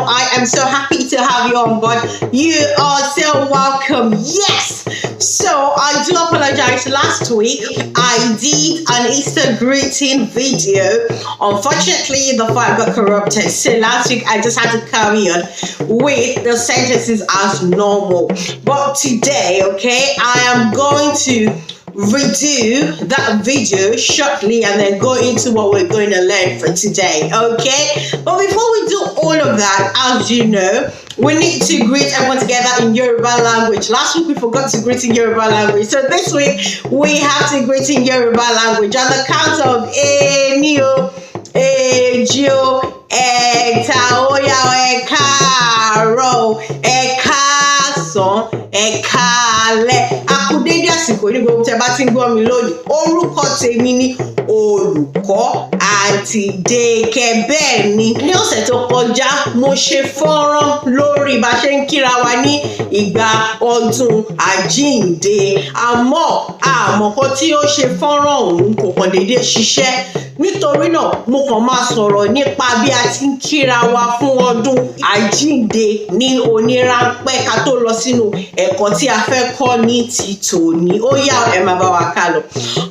I am so happy to have you on board. You are so welcome. Yes. So I do apologize. Last week I did an Easter greeting video. Unfortunately, the file got corrupted. So last week I just had to carry on with the sentences as normal. But today, okay, I am going to redo that video shortly and then go into what we're going to learn for today, okay? But before we do all of that, as you know, we need to greet everyone together in Yoruba language. Last week we forgot to greet in Yoruba language, so this week we have to greet in Yoruba language on the count of Enio, Ejo, Eta, Oya, Ekaro, Ekason, Ekale. Akudede àsìkò ní gbogbo tẹ́ bá ti ń gbọ́ mi lónìí. Orúkọ tèmi ni olùkọ́ Atike. Bẹ́ẹ̀ ni ní ọ̀sẹ̀ tó kọjá mo ṣe fọ́nrán lórí bá ṣe ń kíra wa ní ìgbà ọdún àjíǹde. Àmọ́ kan tí ó ṣe fọ́nrán ọ̀hún kò kàn déédéé ṣiṣẹ́. Nítorí náà mo kàn máa sọ̀rọ̀ nípa bí a ti ń kíra wa fún ọdún àjíǹde ní oníránpẹ́ ká tó lọ sínú ẹ̀kọ́ tí a fẹ́ kọ́ ní ti tòní. Ó yá ẹ máa bá wa ká lọ.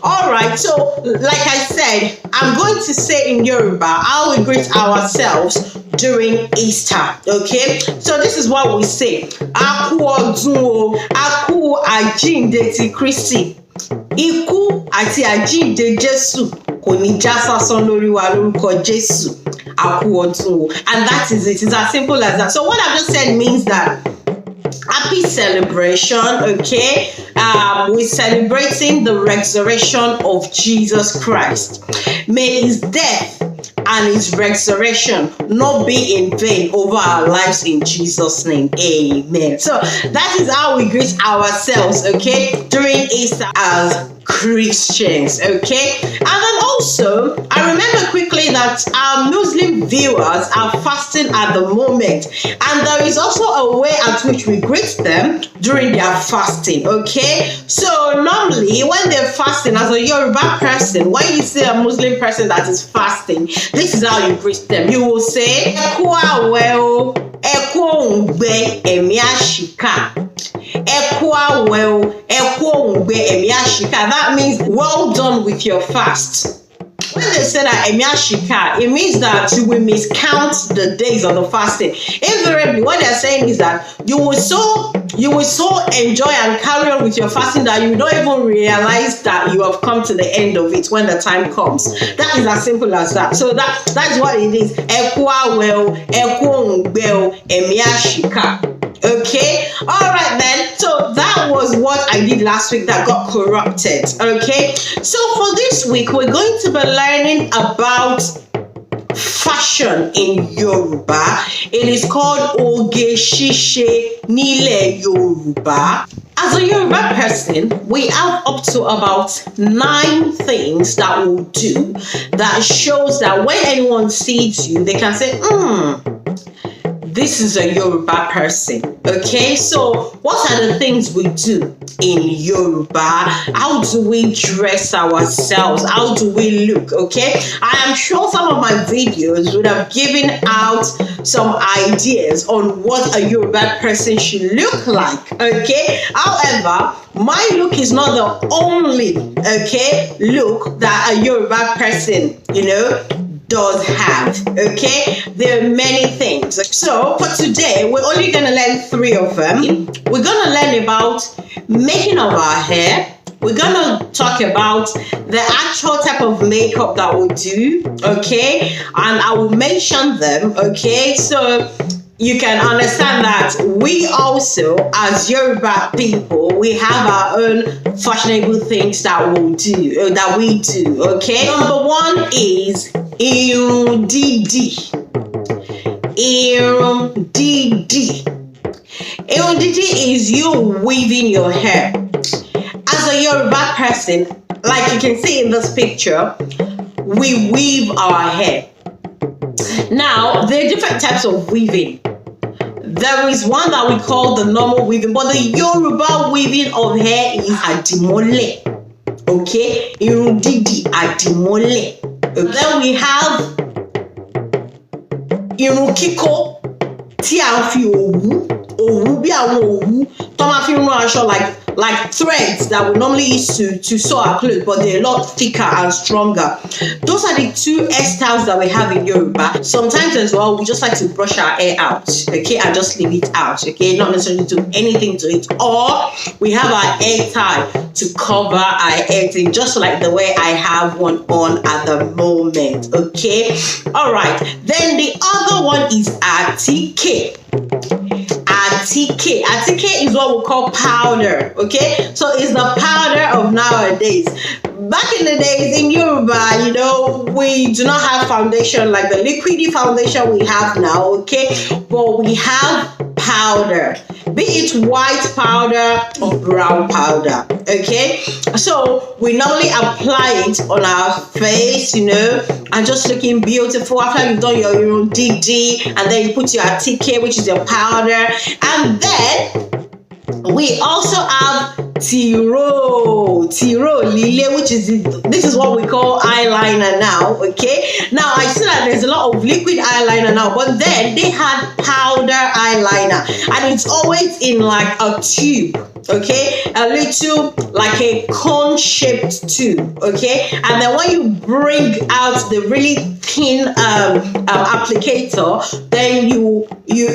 All right, so like I said, I'm going to say in Yoruba how we greet ourselves during Easter, okay? So this is what we say. A kú ọdún o, a kú àjíǹde ti Kristi. Ikú àti àjíǹde Jésù kò ní já sásán lórí wa lórúkọ Jésù. A kú ọdún o. And that is it. It's as simple as that. So what I've just said means that happy celebration, okay? We're celebrating the resurrection of Jesus Christ. May his death and his resurrection not be in vain over our lives in Jesus' name. Amen. So that is how we greet ourselves, okay, during Easter as Christians, okay? And then also, I remember quickly that our Muslim viewers are fasting at the moment, and there is also a way at which we greet them during their fasting, okay? So normally, when they're fasting, as a Yoruba person, when you see a Muslim person that is fasting, this is how you greet them. You will say, Eku àwẹ̀ o, Eku òǹgbẹ ẹ̀mí àṣìkà. Eku àwẹ̀ o, Eku òǹgbẹ ẹ̀mí àṣìkà. That means well done with your fast. When they say that ẹ̀mí àṣìkà, it means that you will miscount the days of the fasting. Invariably, what they're saying is that you will so enjoy and carry on with your fasting that you don't even realize that you have come to the end of it when the time comes. That is as simple as that. So that's what it is. Eku àwẹ̀ o, Eku òǹgbẹ o, ẹ̀mí àṣìkà. Okay, all right then. So that was what I did last week that got corrupted. Okay, so for this week we're going to be learning about fashion in Yoruba. It is called Oge Sise Nile Yoruba. As a Yoruba person, we have up to about 9 things that we'll do that shows that when anyone sees you, they can say, this is a Yoruba person, okay? So what are the things we do in Yoruba? How do we dress ourselves? How do we look, okay? I am sure some of my videos would have given out some ideas on what a Yoruba person should look like, okay? However, my look is not the only, okay, look that a Yoruba person, does have, okay? There are many things. So for today, we're only going to learn 3 of them. We're going to learn about making of our hair. We're going to talk about the actual type of makeup that we do, okay? And I will mention them, okay? So you can understand that we also, as Yoruba people, we have our own fashionable things that we do, okay? Number 1 is Irun Didi. Irun Didi. Irun Didi is you weaving your hair. As a Yoruba person, like you can see in this picture, we weave our hair. Now, there are different types of weaving. There is one that we call the normal weaving, but the Yoruba weaving of hair is Adimole. Okay? Irun Didi, Adimole. Then we have Irun Kiko. tí a ń fi òwú bí àwọn òwú tó máa fi rán aṣọ like threads that we normally use to sew our clothes, but they're a lot thicker and stronger. Those are the two hairstyles that we have in Yoruba. Sometimes as well, we just like to brush our hair out, okay, and just leave it out, okay, not necessarily do anything to it. Or we have our hair tie to cover our hair thing, just like the way I have one on at the moment, okay. All right, then the other one is Atike. Atike is what we call powder, okay? So it's the powder of nowadays. Back in the days in Yoruba, you know, we do not have foundation like the liquidy foundation we have now, okay? But we have powder, be it white powder or brown powder, okay? So we normally apply it on our face, you know, and just looking beautiful after you've done your Irun Didi, and then you put your Atike, which is your powder, and then we also have Tiróò lile, which is this is what we call eyeliner now, okay? Now I see that there's a lot of liquid eyeliner now, but then they had powder eyeliner, and it's always in like a tube, okay, a little like a cone shaped tube, okay, and then when you bring out the really thin applicator, then you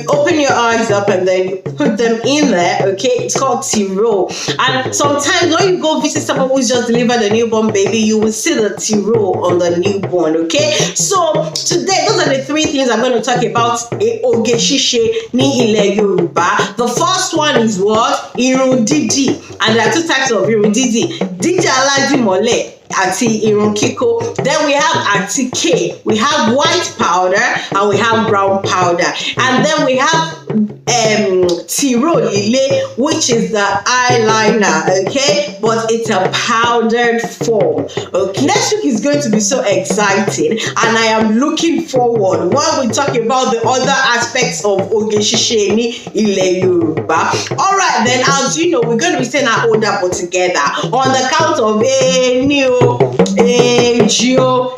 open your eyes up and then you put them in there, okay. It's called Tiróò. And sometimes when you go visit someone who's just delivered a newborn baby, you will see the Tiróò on the newborn, okay. So today, those are the three things I'm going to talk about oge ṣíṣe ní ilẹ̀ Yorùbá. The first one is what? Irun Didi. And there are two types of Irun Didi. Didi aládìmọ́lẹ̀ àti irun kíkó. Then we have Atike. We have white powder and we have brown powder. And then we have Tiróò lile, which is the eyeliner, okay, but it's a powdered form, okay. Next week is going to be so exciting, and I am looking forward while we talk about the other aspects of oge ṣíṣe ní ilẹ̀ Yorùbá. All right, then, as you know, we're going to be saying our order but together on the count of ení o, èjì o,